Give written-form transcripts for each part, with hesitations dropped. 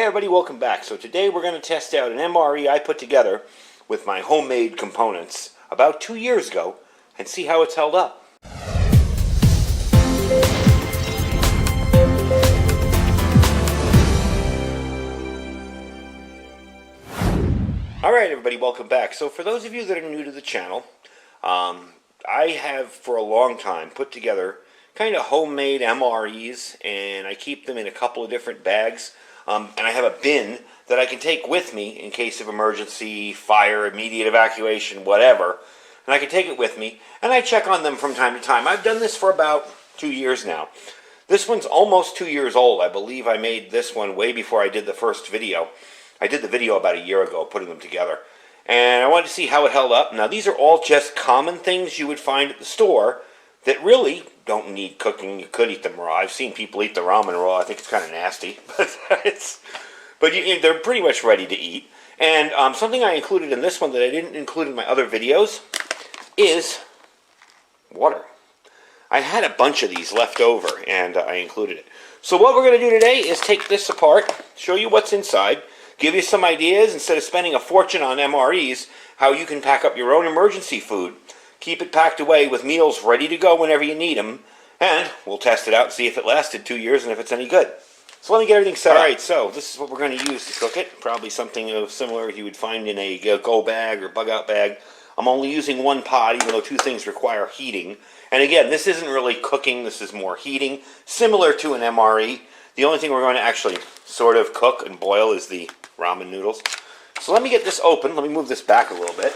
Hey everybody, welcome back. So today we're going to test out an MRE I put together with my homemade components about 2 years ago and see how it's held up. Alright everybody, welcome back. So for those of you that are new to the channel, I have for a long time put together kind of homemade MREs, and I keep them in a couple of different bags. And I have a bin that I can take with me in case of emergency, fire, immediate evacuation, whatever. And I can take it with me, and I check on them from time to time. I've done this for about 2 years now. This one's almost 2 years old. I believe I made this one way before I did the first video. I did the video about a year ago, putting them together. And I wanted to see how it held up. Now, these are all just common things you would find at the store that really don't need cooking. You could eat them raw. I've seen people eat the ramen raw. I think it's kind of nasty, but they're pretty much ready to eat. And something I included in this one that I didn't include in my other videos is water. I had a bunch of these left over, and I included it. So what we're going to do today is take this apart, show you what's inside, give you some ideas, instead of spending a fortune on MREs, how you can pack up your own emergency food. Keep it packed away with meals ready to go whenever you need them, and we'll test it out and see if it lasted 2 years and if it's any good. So let me get everything set up. Alright, so this is what we're going to use to cook it. Probably something similar you would find in a go bag or bug out bag. I'm only using one pot, even though two things require heating. And again, this isn't really cooking, this is more heating, similar to an MRE. The only thing we're going to actually sort of cook and boil is the ramen noodles. So let me get this open. Let me move this back a little bit.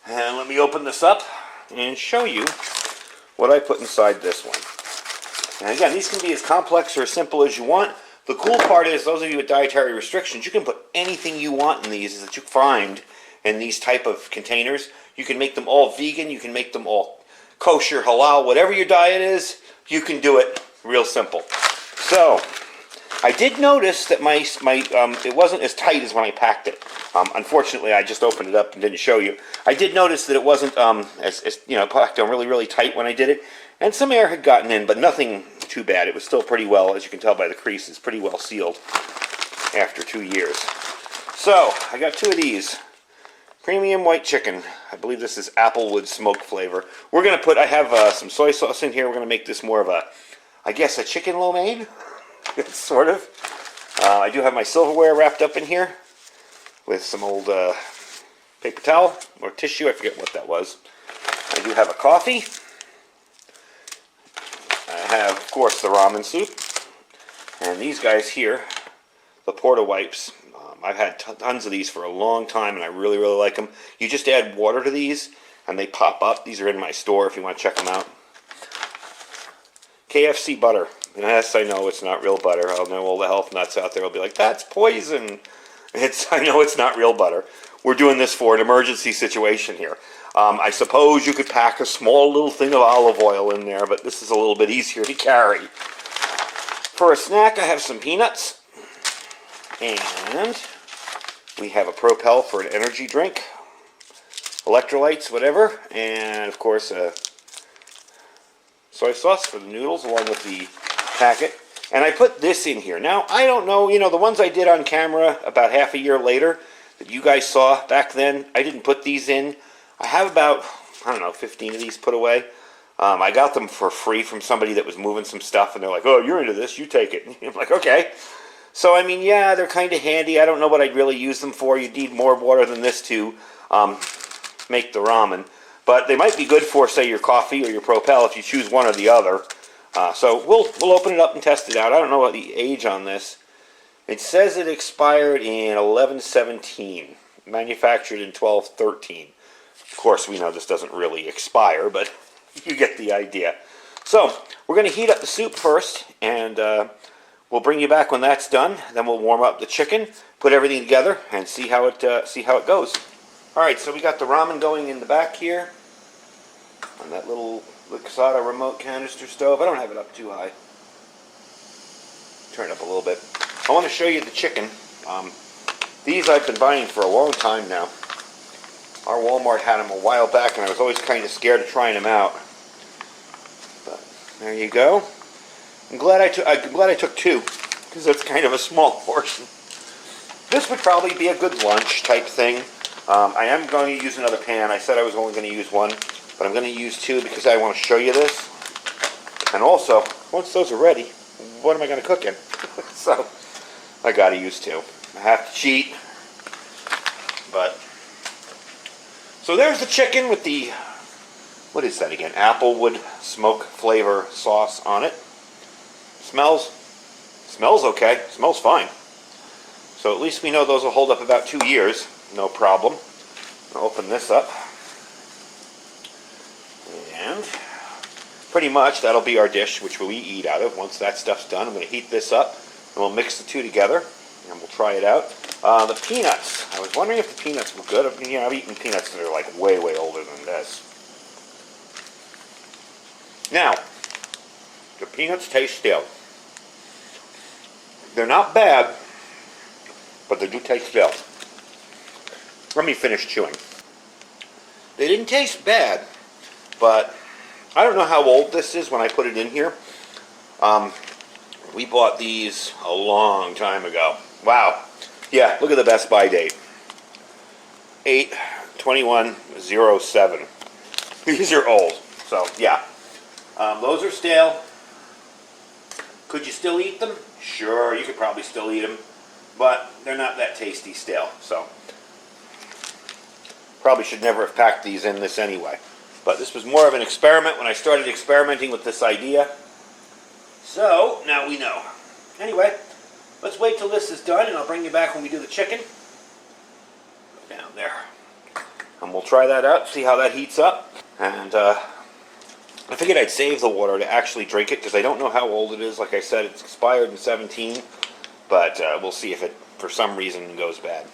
And let me open this up and show you what I put inside this one. And again, these can be as complex or as simple as you want. The cool part is, those of you with dietary restrictions, you can put anything you want in these that you find in these type of containers. You can make them all vegan, you can make them all kosher, halal, whatever your diet is, you can do it real simple. So, I did notice that it wasn't as tight as when I packed it. Unfortunately, I just opened it up and didn't show you. I did notice that it wasn't as packed on really tight when I did it, and some air had gotten in, but nothing too bad. It was still pretty well, as you can tell by the creases, pretty well sealed after 2 years. So I got two of these. Premium white chicken. I believe this is applewood smoked flavor. We're gonna I have some soy sauce in here. We're gonna make this more of I guess a chicken lo mein. Sort of. I do have my silverware wrapped up in here with some old paper towel or tissue. I forget what that was. I do have a coffee. I have, of course, the ramen soup. And these guys here, the Porta wipes. I've had tons of these for a long time, and I really like them. You just add water to these, and they pop up. These are in my store if you want to check them out. KFC butter. Yes, I know it's not real butter. I know all the health nuts out there will be like, that's poison. I know it's not real butter. We're doing this for an emergency situation here. I suppose you could pack a small little thing of olive oil in there, but this is a little bit easier to carry. For a snack, I have some peanuts. And we have a Propel for an energy drink. Electrolytes, whatever. And, of course, soy sauce for the noodles along with the packet. And I put this in here. Now, I don't know, the ones I did on camera about half a year later that you guys saw back then, I didn't put these in. I have about, 15 of these put away. I got them for free from somebody that was moving some stuff, and they're like, oh, you're into this, you take it. I'm like, okay. So, yeah, they're kind of handy. I don't know what I'd really use them for. You'd need more water than this to make the ramen. But they might be good for, say, your coffee or your Propel if you choose one or the other. So we'll open it up and test it out. I don't know what the age on this. It says it expired in 11/17, manufactured in 12/13. Of course, we know this doesn't really expire, but you get the idea. So we're going to heat up the soup first, and we'll bring you back when that's done. Then we'll warm up the chicken, put everything together, and see how it goes. All right, so we got the ramen going in the back here on that little Lasada remote canister stove. I don't have it up too high. Turn it up a little bit. I want to show you the chicken. These I've been buying for a long time now. Our Walmart had them a while back, and I was always kind of scared of trying them out. But there you go. I'm glad I took two, because that's kind of a small portion. This would probably be a good lunch type thing. I am going to use another pan. I said I was only going to use one, but I'm going to use two because I want to show you this. And also, once those are ready, what am I going to cook in? So, I got to use two. I have to cheat. But, so there's the chicken with the, what is that again? Applewood smoke flavor sauce on it. Smells okay. Smells fine. So at least we know those will hold up about 2 years. No problem. I'll open this up. And pretty much that'll be our dish, which we eat out of. Once that stuff's done, I'm going to heat this up, and we'll mix the two together, and we'll try it out. The peanuts. I was wondering if the peanuts were good. You know, I've eaten peanuts that are like way, way older than this. Now, the peanuts taste stale. They're not bad, but they do taste stale. Let me finish chewing. They didn't taste bad, but I don't know how old this is when I put it in here. We bought these a long time ago. Wow. Yeah, look at the Best Buy date. 8/21/07. These are old. So, yeah. Those are stale. Could you still eat them? Sure, you could probably still eat them. But they're not that tasty stale. So, probably should never have packed these in this anyway. But this was more of an experiment when I started experimenting with this idea. So, now we know. Anyway, let's wait till this is done, and I'll bring you back when we do the chicken. Go down there. And we'll try that out, see how that heats up. And I figured I'd save the water to actually drink it, because I don't know how old it is. Like I said, it's expired in 17. But we'll see if it, for some reason, goes bad.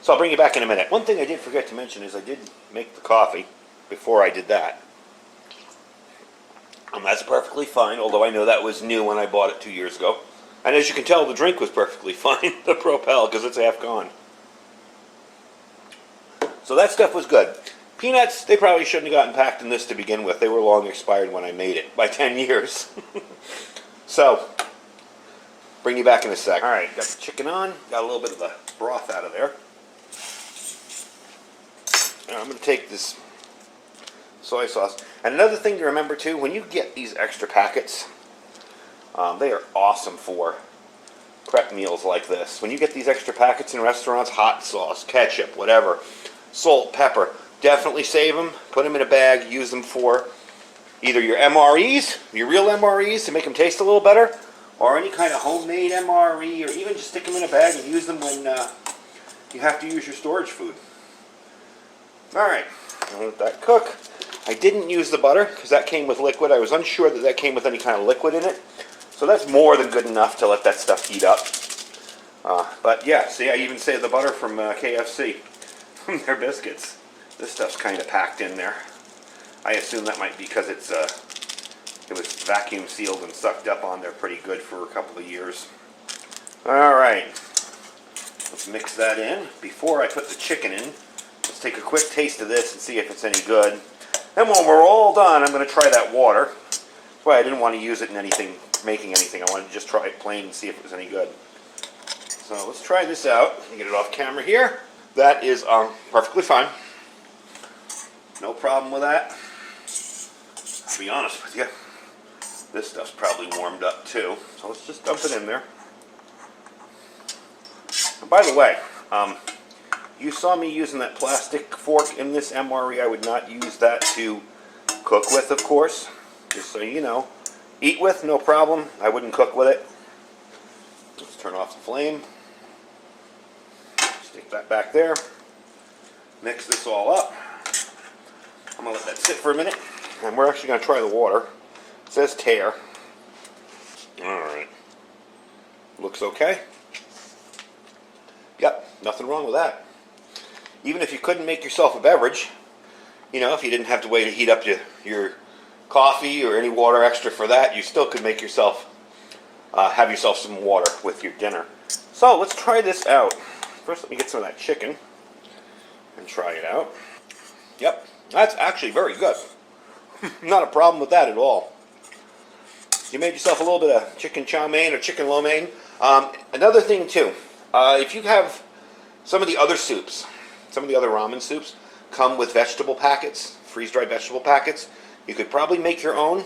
So I'll bring you back in a minute. One thing I did forget to mention is I did make the coffee before I did that. That's perfectly fine, although I know that was new when I bought it 2 years ago. And as you can tell, the drink was perfectly fine, the Propel, because it's half gone. So that stuff was good. Peanuts, they probably shouldn't have gotten packed in this to begin with. They were long expired when I made it, by 10 years. So, bring you back in a sec. Alright, got the chicken on, got a little bit of the broth out of there. Now I'm going to take this soy sauce. And another thing to remember too, when you get these extra packets, they are awesome for prep meals like this. When you get these extra packets in restaurants, hot sauce, ketchup, whatever, salt, pepper, definitely save them, put them in a bag, use them for either your MREs, your real MREs to make them taste a little better, or any kind of homemade MRE, or even just stick them in a bag and use them when you have to use your storage food. Alright, I'll let that cook. I didn't use the butter because that came with liquid. I was unsure that that came with any kind of liquid in it. So that's more than good enough to let that stuff heat up. But yeah, see, I even saved the butter from KFC, from their biscuits. This stuff's kind of packed in there. I assume that might be because it was vacuum sealed and sucked up on there pretty good for a couple of years. Alright, let's mix that in. Before I put the chicken in, let's take a quick taste of this and see if it's any good. Then when we're all done, I'm going to try that water. That's why I didn't want to use it in anything, making anything. I wanted to just try it plain and see if it was any good. So let's try this out. Get it off camera here. That is perfectly fine. No problem with that. To be honest with you, this stuff's probably warmed up too. So let's just dump it in there. And by the way, you saw me using that plastic fork in this MRE. I would not use that to cook with, of course. Just so you know. Eat with, no problem. I wouldn't cook with it. Let's turn off the flame. Stick that back there. Mix this all up. I'm going to let that sit for a minute. And we're actually going to try the water. It says tear. Alright. Looks okay. Yep, nothing wrong with that. Even if you couldn't make yourself a beverage, you know, if you didn't have to wait to heat up your coffee or any water extra for that, you still could make yourself, have yourself some water with your dinner. So let's try this out. First, let me get some of that chicken and try it out. Yep, that's actually very good. Not a problem with that at all. You made yourself a little bit of chicken chow mein or chicken lo mein. Another thing too, If you have some of the other soups, some of the other ramen soups come with vegetable packets, freeze-dried vegetable packets. You could probably make your own,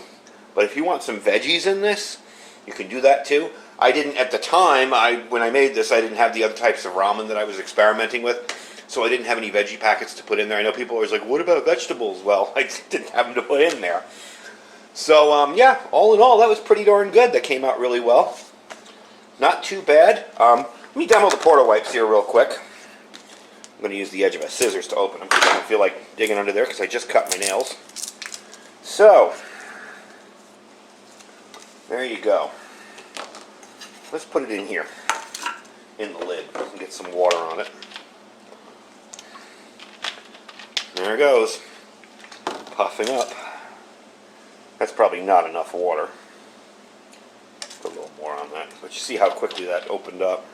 but if you want some veggies in this, you can do that too. I didn't, at the time, when I made this, I didn't have the other types of ramen that I was experimenting with, so I didn't have any veggie packets to put in there. I know people are always like, what about vegetables? Well, I didn't have them to put in there. So, yeah, all in all, that was pretty darn good. That came out really well. Not too bad. Let me demo the Porta wipes here real quick. I'm going to use the edge of a scissors to open them because I don't feel like digging under there because I just cut my nails. So, there you go. Let's put it in here, in the lid, and get some water on it. There it goes, puffing up. That's probably not enough water. Put a little more on that. But you see how quickly that opened up.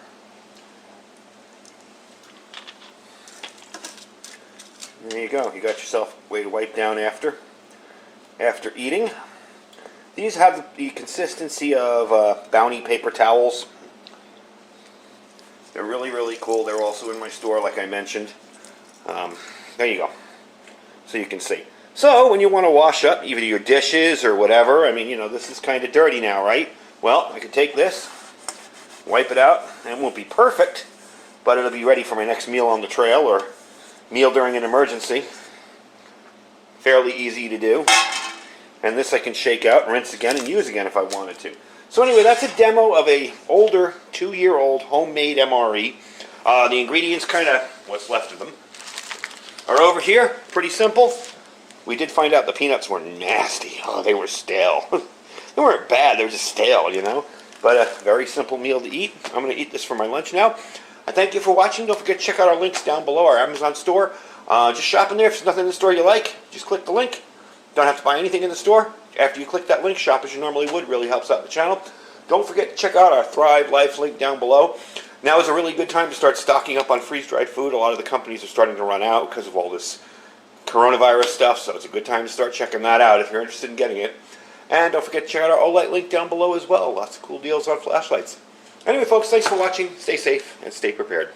There you go. You got yourself a way to wipe down after eating. These have the consistency of Bounty paper towels. They're really, really cool. They're also in my store, like I mentioned. There you go. So you can see. So when you want to wash up either your dishes or whatever, I mean, you know, this is kind of dirty now, right? Well, I can take this, wipe it out, and it won't be perfect, but it'll be ready for my next meal on the trail or meal during an emergency. Fairly easy to do. And this I can shake out, rinse again, and use again if I wanted to. So anyway, that's a demo of a older 2-year-old homemade MRE. The ingredients, kind of what's left of them, are over here. Pretty simple. We did find out the peanuts were nasty. Oh, they were stale. They weren't bad, they were just stale, you know. But a very simple meal to eat. I'm going to eat this for my lunch now. I thank you for watching. Don't forget to check out our links down below, our Amazon store. Just shop in there. If there's nothing in the store you like, just click the link. Don't have to buy anything in the store. After you click that link, shop as you normally would. Really helps out the channel. Don't forget to check out our Thrive Life link down below. Now is a really good time to start stocking up on freeze-dried food. A lot of the companies are starting to run out because of all this coronavirus stuff, so it's a good time to start checking that out if you're interested in getting it. And don't forget to check out our Olight link down below as well. Lots of cool deals on flashlights. Anyway, folks, thanks for watching. Stay safe and stay prepared.